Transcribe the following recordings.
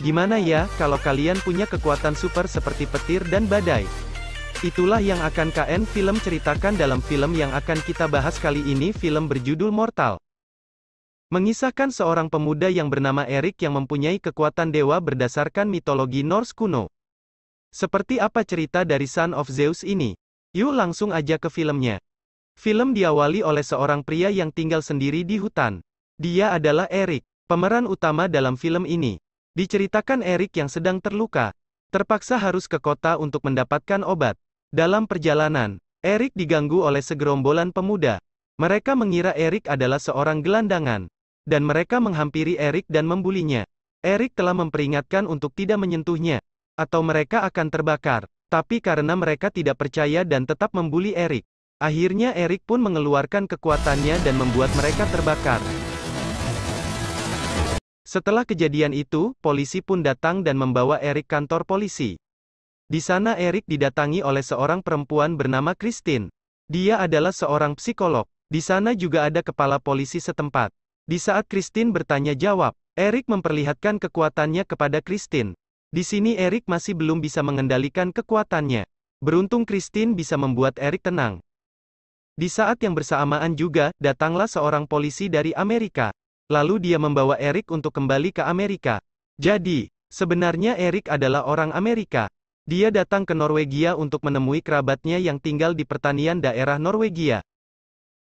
Gimana ya, kalau kalian punya kekuatan super seperti petir dan badai? Itulah yang akan KN Film ceritakan dalam film yang akan kita bahas kali ini. Film berjudul Mortal. Mengisahkan seorang pemuda yang bernama Erik yang mempunyai kekuatan dewa berdasarkan mitologi Norse kuno. Seperti apa cerita dari Son of Zeus ini? Yuk langsung aja ke filmnya. Film diawali oleh seorang pria yang tinggal sendiri di hutan. Dia adalah Erik, pemeran utama dalam film ini. Diceritakan Erik yang sedang terluka, terpaksa harus ke kota untuk mendapatkan obat. Dalam perjalanan, Erik diganggu oleh segerombolan pemuda. Mereka mengira Erik adalah seorang gelandangan, dan mereka menghampiri Erik dan membulinya. Erik telah memperingatkan untuk tidak menyentuhnya, atau mereka akan terbakar. Tapi karena mereka tidak percaya dan tetap membuli Erik, akhirnya Erik pun mengeluarkan kekuatannya dan membuat mereka terbakar. Setelah kejadian itu, polisi pun datang dan membawa Erik kantor polisi. Di sana Erik didatangi oleh seorang perempuan bernama Christine. Dia adalah seorang psikolog. Di sana juga ada kepala polisi setempat. Di saat Christine bertanya jawab, Erik memperlihatkan kekuatannya kepada Christine. Di sini Erik masih belum bisa mengendalikan kekuatannya. Beruntung Christine bisa membuat Erik tenang. Di saat yang bersamaan juga, datanglah seorang polisi dari Amerika. Lalu dia membawa Erik untuk kembali ke Amerika. Jadi, sebenarnya Erik adalah orang Amerika. Dia datang ke Norwegia untuk menemui kerabatnya yang tinggal di pertanian daerah Norwegia.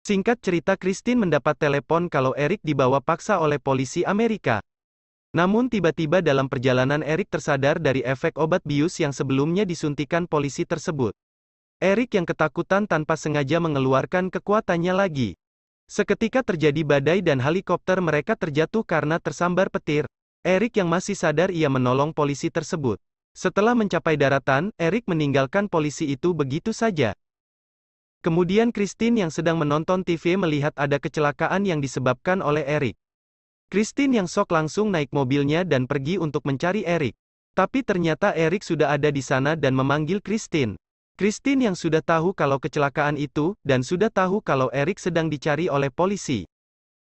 Singkat cerita, Christine mendapat telepon kalau Erik dibawa paksa oleh polisi Amerika. Namun tiba-tiba dalam perjalanan Erik tersadar dari efek obat bius yang sebelumnya disuntikan polisi tersebut. Erik yang ketakutan tanpa sengaja mengeluarkan kekuatannya lagi. Seketika terjadi badai dan helikopter mereka terjatuh karena tersambar petir. Erik yang masih sadar ia menolong polisi tersebut. Setelah mencapai daratan, Erik meninggalkan polisi itu begitu saja. Kemudian Christine yang sedang menonton TV melihat ada kecelakaan yang disebabkan oleh Erik. Christine yang shock langsung naik mobilnya dan pergi untuk mencari Erik. Tapi ternyata Erik sudah ada di sana dan memanggil Christine. Christine yang sudah tahu kalau kecelakaan itu, dan sudah tahu kalau Erik sedang dicari oleh polisi,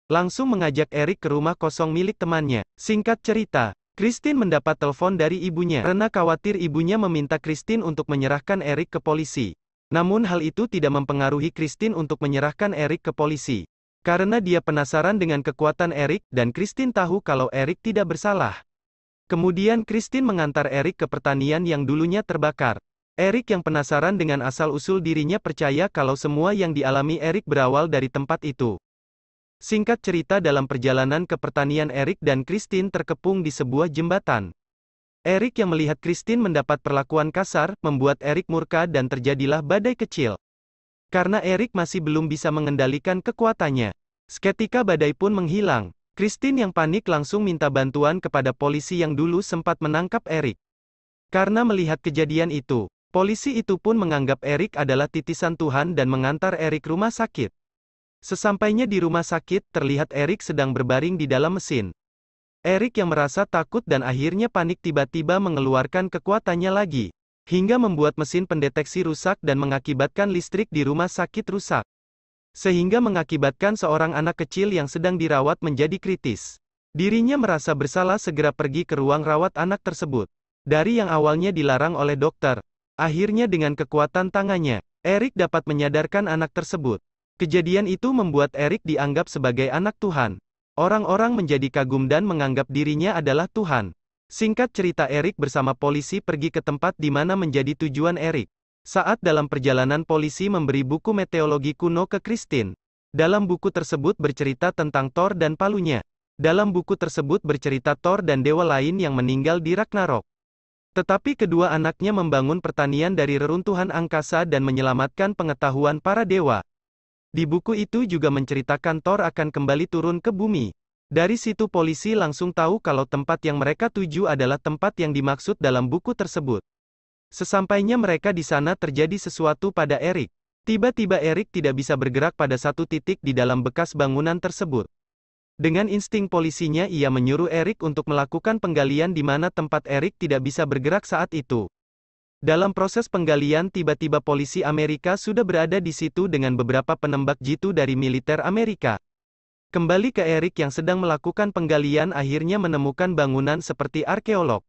langsung mengajak Erik ke rumah kosong milik temannya. Singkat cerita, Christine mendapat telepon dari ibunya. Karena khawatir ibunya meminta Christine untuk menyerahkan Erik ke polisi. Namun hal itu tidak mempengaruhi Christine untuk menyerahkan Erik ke polisi. Karena dia penasaran dengan kekuatan Erik, dan Christine tahu kalau Erik tidak bersalah. Kemudian Christine mengantar Erik ke pertanian yang dulunya terbakar. Erik yang penasaran dengan asal-usul dirinya percaya kalau semua yang dialami Erik berawal dari tempat itu. Singkat cerita, dalam perjalanan ke pertanian Erik dan Christine terkepung di sebuah jembatan. Erik yang melihat Christine mendapat perlakuan kasar, membuat Erik murka dan terjadilah badai kecil. Karena Erik masih belum bisa mengendalikan kekuatannya. Seketika badai pun menghilang. Christine yang panik langsung minta bantuan kepada polisi yang dulu sempat menangkap Erik. Karena melihat kejadian itu, polisi itu pun menganggap Erik adalah titisan Tuhan dan mengantar Erik rumah sakit. Sesampainya di rumah sakit, terlihat Erik sedang berbaring di dalam mesin. Erik yang merasa takut dan akhirnya panik tiba-tiba mengeluarkan kekuatannya lagi. Hingga membuat mesin pendeteksi rusak dan mengakibatkan listrik di rumah sakit rusak. Sehingga mengakibatkan seorang anak kecil yang sedang dirawat menjadi kritis. Dirinya merasa bersalah segera pergi ke ruang rawat anak tersebut. Dari yang awalnya dilarang oleh dokter, akhirnya dengan kekuatan tangannya, Erik dapat menyadarkan anak tersebut. Kejadian itu membuat Erik dianggap sebagai anak Tuhan. Orang-orang menjadi kagum dan menganggap dirinya adalah Tuhan. Singkat cerita, Erik bersama polisi pergi ke tempat di mana menjadi tujuan Erik. Saat dalam perjalanan polisi memberi buku meteologi kuno ke Christine. Dalam buku tersebut bercerita tentang Thor dan palunya. Dalam buku tersebut bercerita Thor dan dewa lain yang meninggal di Ragnarok. Tetapi kedua anaknya membangun pertanian dari reruntuhan angkasa dan menyelamatkan pengetahuan para dewa. Di buku itu juga menceritakan Thor akan kembali turun ke bumi. Dari situ polisi langsung tahu kalau tempat yang mereka tuju adalah tempat yang dimaksud dalam buku tersebut. Sesampainya mereka di sana terjadi sesuatu pada Erik. Tiba-tiba Erik tidak bisa bergerak pada satu titik di dalam bekas bangunan tersebut. Dengan insting polisinya ia menyuruh Erik untuk melakukan penggalian di mana tempat Erik tidak bisa bergerak saat itu. Dalam proses penggalian tiba-tiba polisi Amerika sudah berada di situ dengan beberapa penembak jitu dari militer Amerika. Kembali ke Erik yang sedang melakukan penggalian akhirnya menemukan bangunan seperti arkeolog.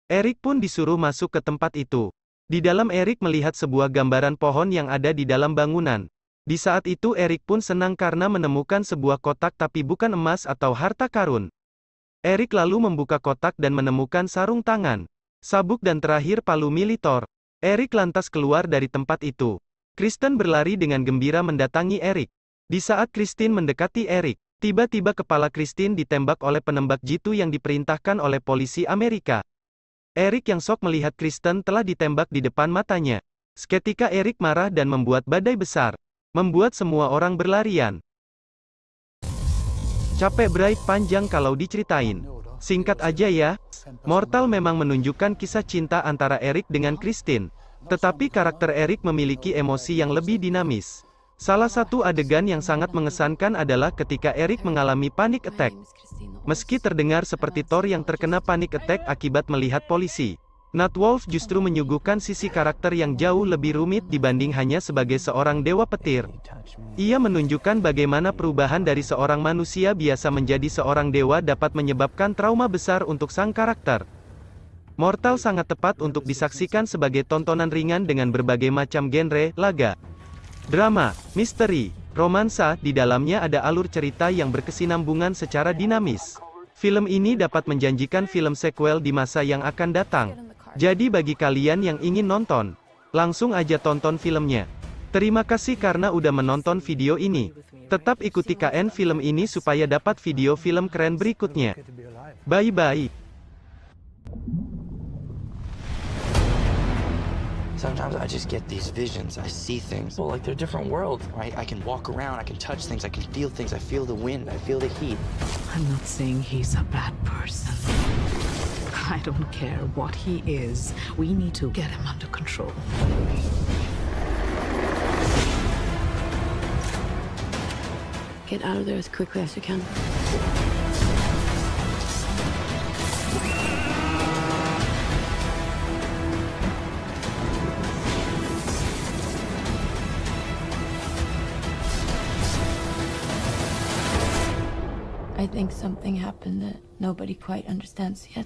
Erik pun disuruh masuk ke tempat itu. Di dalam Erik melihat sebuah gambaran pohon yang ada di dalam bangunan. Di saat itu Erik pun senang karena menemukan sebuah kotak tapi bukan emas atau harta karun. Erik lalu membuka kotak dan menemukan sarung tangan, sabuk dan terakhir palu militer. Erik lantas keluar dari tempat itu. Kristen berlari dengan gembira mendatangi Erik. Di saat Kristen mendekati Erik, tiba-tiba kepala Kristen ditembak oleh penembak jitu yang diperintahkan oleh polisi Amerika. Erik yang shock melihat Kristen telah ditembak di depan matanya. Seketika Erik marah dan membuat badai besar, membuat semua orang berlarian. Capek Bright panjang kalau diceritain. Singkat aja ya. Mortal memang menunjukkan kisah cinta antara Erik dengan Kristen. Tetapi karakter Erik memiliki emosi yang lebih dinamis. Salah satu adegan yang sangat mengesankan adalah ketika Erik mengalami panic attack. Meski terdengar seperti Thor yang terkena panic attack akibat melihat polisi, Nightwolf justru menyuguhkan sisi karakter yang jauh lebih rumit dibanding hanya sebagai seorang dewa petir. Ia menunjukkan bagaimana perubahan dari seorang manusia biasa menjadi seorang dewa dapat menyebabkan trauma besar untuk sang karakter. Mortal sangat tepat untuk disaksikan sebagai tontonan ringan dengan berbagai macam genre, laga, drama, misteri, romansa. Di dalamnya ada alur cerita yang berkesinambungan secara dinamis. Film ini dapat menjanjikan film sequel di masa yang akan datang. Jadi bagi kalian yang ingin nonton, langsung aja tonton filmnya. Terima kasih karena udah menonton video ini. Tetap ikuti KN Film ini supaya dapat video film keren berikutnya. Bye-bye. Sometimes I just get these visions. I see things. Well, like they're different worlds, right? I can walk around, I can touch things, I can feel things. I feel the wind, I feel the heat. I'm not saying he's a bad person. I don't care what he is. We need to get him under control. Get out of there as quickly as you can. I think something happened that nobody quite understands yet.